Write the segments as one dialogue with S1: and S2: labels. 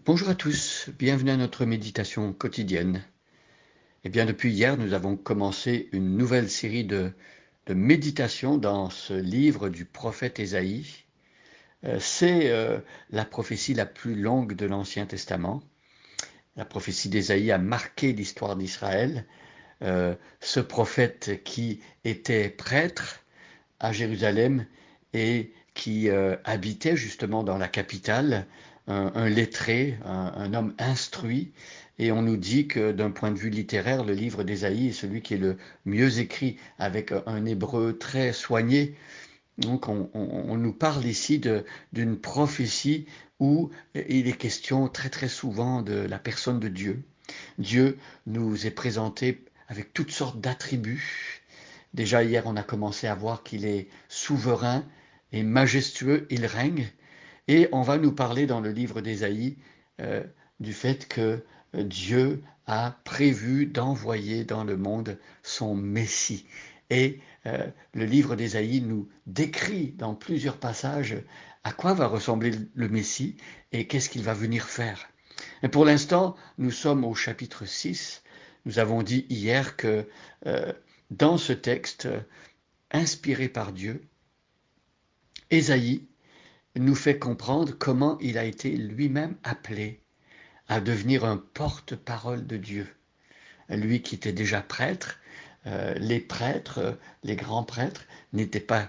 S1: Bonjour à tous, bienvenue à notre méditation quotidienne. Eh bien, depuis hier, nous avons commencé une nouvelle série de méditations dans ce livre du prophète Ésaïe. C'est la prophétie la plus longue de l'Ancien Testament. La prophétie d'Ésaïe a marqué l'histoire d'Israël. Ce prophète qui était prêtre à Jérusalem et qui habitait justement dans la capitale, un lettré, un homme instruit. Et on nous dit que d'un point de vue littéraire, le livre d'Ésaïe est celui qui est le mieux écrit, avec un hébreu très soigné. Donc on nous parle ici d'une prophétie où il est question très très souvent de la personne de Dieu. Dieu nous est présenté avec toutes sortes d'attributs. Déjà hier, on a commencé à voir qu'il est souverain et majestueux, il règne. Et on va nous parler dans le livre d'Ésaïe euh, du fait que Dieu a prévu d'envoyer dans le monde son Messie. Et le livre d'Ésaïe nous décrit dans plusieurs passages à quoi va ressembler le Messie et qu'est-ce qu'il va venir faire. Et pour l'instant, nous sommes au chapitre 6. Nous avons dit hier que euh, dans ce texte, inspiré par Dieu, Ésaïe nous fait comprendre comment il a été lui-même appelé à devenir un porte-parole de Dieu. Lui qui était déjà prêtre, les prêtres, les grands prêtres, n'étaient pas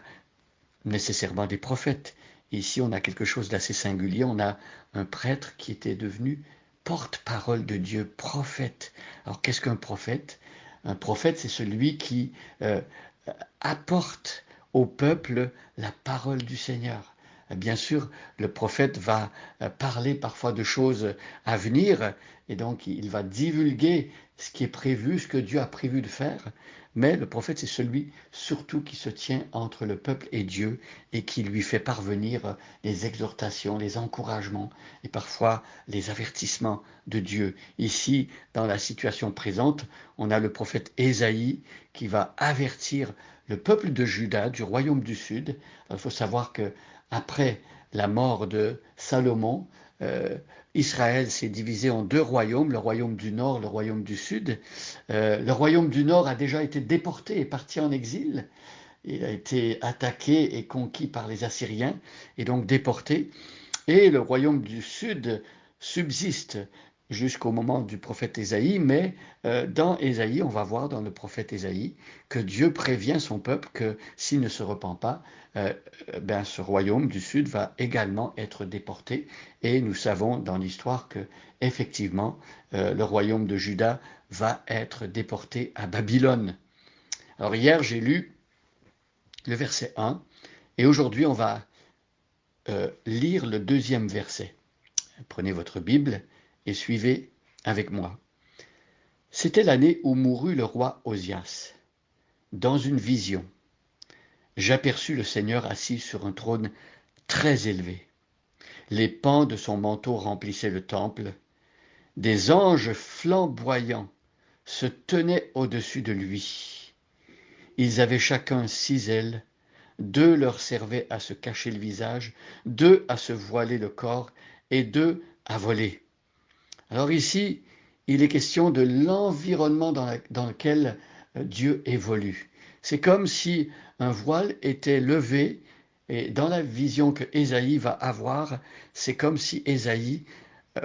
S1: nécessairement des prophètes. Ici, on a quelque chose d'assez singulier. On a un prêtre qui était devenu porte-parole de Dieu, prophète. Alors, qu'est-ce qu'un prophète? Un prophète, c'est celui qui apporte au peuple la parole du Seigneur. Bien sûr, le prophète va parler parfois de choses à venir, et donc il va divulguer ce qui est prévu, ce que Dieu a prévu de faire, mais le prophète, c'est celui surtout qui se tient entre le peuple et Dieu et qui lui fait parvenir les exhortations, les encouragements et parfois les avertissements de Dieu. Ici, dans la situation présente, on a le prophète Ésaïe qui va avertir le peuple de Juda, du royaume du sud. Il faut savoir que après la mort de Salomon, Israël s'est divisé en deux royaumes, le royaume du nord, le royaume du sud. Le royaume du nord a déjà été déporté et parti en exil. Il a été attaqué et conquis par les Assyriens et donc déporté. Et le royaume du sud subsiste jusqu'au moment du prophète Ésaïe, mais dans Ésaïe, on va voir dans le prophète Ésaïe que Dieu prévient son peuple que s'il ne se repent pas, ce royaume du sud va également être déporté. Et nous savons dans l'histoire que effectivement le royaume de Juda va être déporté à Babylone. Alors hier, j'ai lu le verset 1 et aujourd'hui, on va lire le deuxième verset. Prenez votre Bible et suivez avec moi. C'était l'année où mourut le roi Osias. Dans une vision, j'aperçus le Seigneur assis sur un trône très élevé. Les pans de son manteau remplissaient le temple. Des anges flamboyants se tenaient au-dessus de lui. Ils avaient chacun 6 ailes. 2 leur servaient à se cacher le visage, 2 à se voiler le corps et 2 à voler. Alors ici, il est question de l'environnement dans lequel Dieu évolue. C'est comme si un voile était levé et dans la vision que Ésaïe va avoir, c'est comme si Ésaïe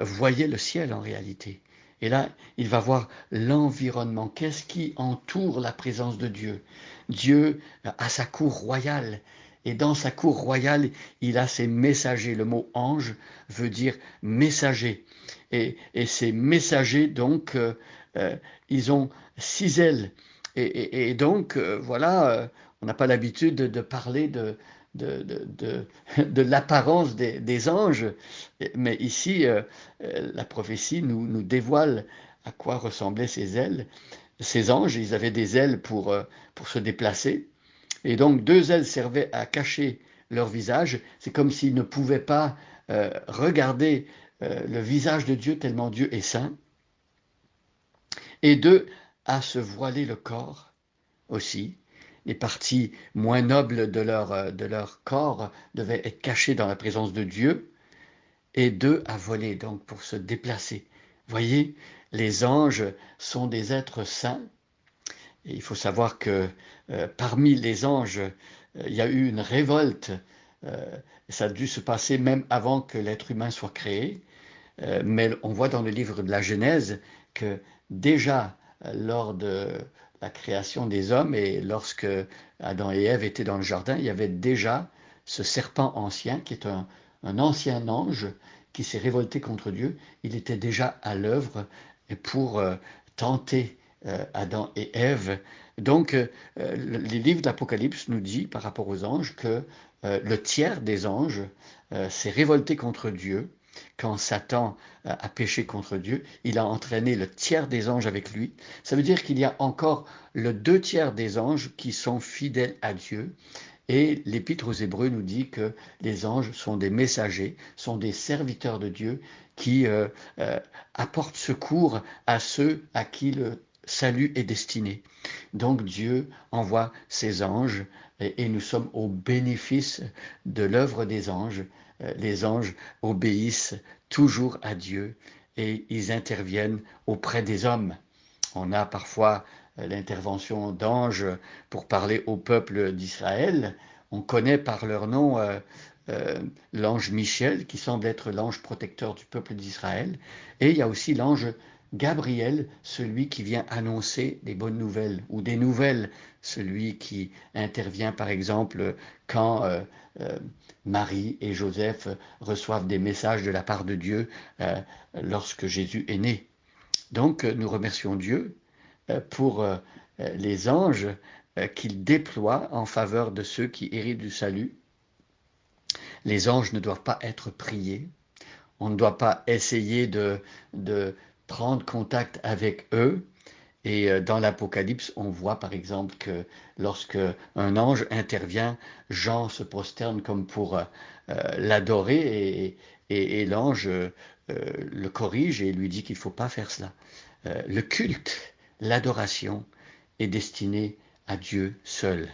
S1: voyait le ciel en réalité. Et là, il va voir l'environnement. Qu'est-ce qui entoure la présence de Dieu? Dieu a sa cour royale. Et dans sa cour royale, il a ses messagers. Le mot ange veut dire messager. Et ces messagers, donc, ils ont 6 ailes. Voilà, on n'a pas l'habitude de parler de l'apparence des anges, mais ici, la prophétie nous dévoile à quoi ressemblaient ces ailes. Ces anges, ils avaient des ailes pour se déplacer, et donc 2 ailes servaient à cacher leur visage. C'est comme s'ils ne pouvaient pas regarder le visage de Dieu tellement Dieu est saint, et 2 à se voiler le corps aussi. Les parties moins nobles de leur corps devaient être cachées dans la présence de Dieu. et 2 à voler, donc pour se déplacer. Voyez, les anges sont des êtres saints. Et il faut savoir que parmi les anges, il y a eu une révolte. Ça a dû se passer même avant que l'être humain soit créé. Mais on voit dans le livre de la Genèse que déjà lors de la création des hommes et lorsque Adam et Ève étaient dans le jardin, il y avait déjà ce serpent ancien qui est un ancien ange qui s'est révolté contre Dieu. Il était déjà à l'œuvre pour tenter Adam et Ève. Donc, les livres d'Apocalypse nous disent par rapport aux anges que le tiers des anges s'est révolté contre Dieu quand Satan a péché contre Dieu, il a entraîné le tiers des anges avec lui. Ça veut dire qu'il y a encore le 2 tiers des anges qui sont fidèles à Dieu. Et l'Épître aux Hébreux nous dit que les anges sont des messagers, sont des serviteurs de Dieu qui apportent secours à ceux à qui le salut est destiné. Donc Dieu envoie ses anges et nous sommes au bénéfice de l'œuvre des anges. Les anges obéissent toujours à Dieu et ils interviennent auprès des hommes. On a parfois l'intervention d'anges pour parler au peuple d'Israël. On connaît par leur nom l'ange Michel, qui semble être l'ange protecteur du peuple d'Israël. Et il y a aussi l'ange Gabriel, celui qui vient annoncer des bonnes nouvelles ou des nouvelles, celui qui intervient par exemple quand Marie et Joseph reçoivent des messages de la part de Dieu lorsque Jésus est né. Donc nous remercions Dieu pour les anges qu'il déploie en faveur de ceux qui héritent du salut. Les anges ne doivent pas être priés. On ne doit pas essayer de prendre contact avec eux. Et dans l'Apocalypse, on voit par exemple que lorsque un ange intervient, Jean se prosterne comme pour l'adorer et l'ange le corrige et lui dit qu'il ne faut pas faire cela. Le culte, l'adoration est destiné à Dieu seul,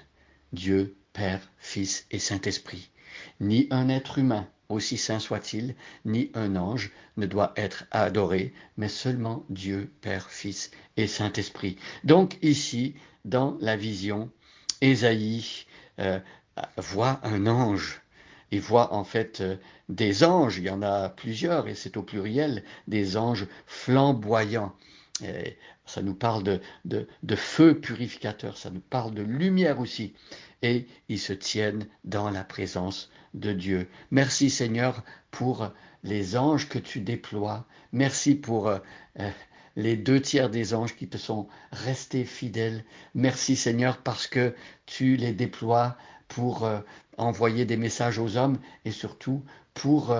S1: Dieu, Père, Fils et Saint-Esprit. Ni un être humain, aussi saint soit-il, ni un ange ne doit être adoré, mais seulement Dieu, Père, Fils et Saint-Esprit. Donc ici, dans la vision, Ésaïe voit un ange. Il voit en fait des anges, il y en a plusieurs et c'est au pluriel, des anges flamboyants. Et ça nous parle de feu purificateur, ça nous parle de lumière aussi. Et ils se tiennent dans la présence de Dieu. Merci Seigneur pour les anges que tu déploies. Merci pour les 2 tiers des anges qui te sont restés fidèles. Merci Seigneur parce que tu les déploies pour envoyer des messages aux hommes et surtout pour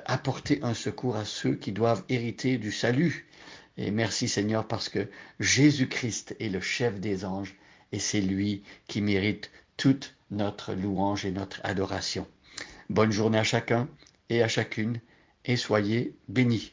S1: apporter un secours à ceux qui doivent hériter du salut. Et merci Seigneur parce que Jésus-Christ est le chef des anges et c'est lui qui mérite toute notre louange et notre adoration. Bonne journée à chacun et à chacune et soyez bénis.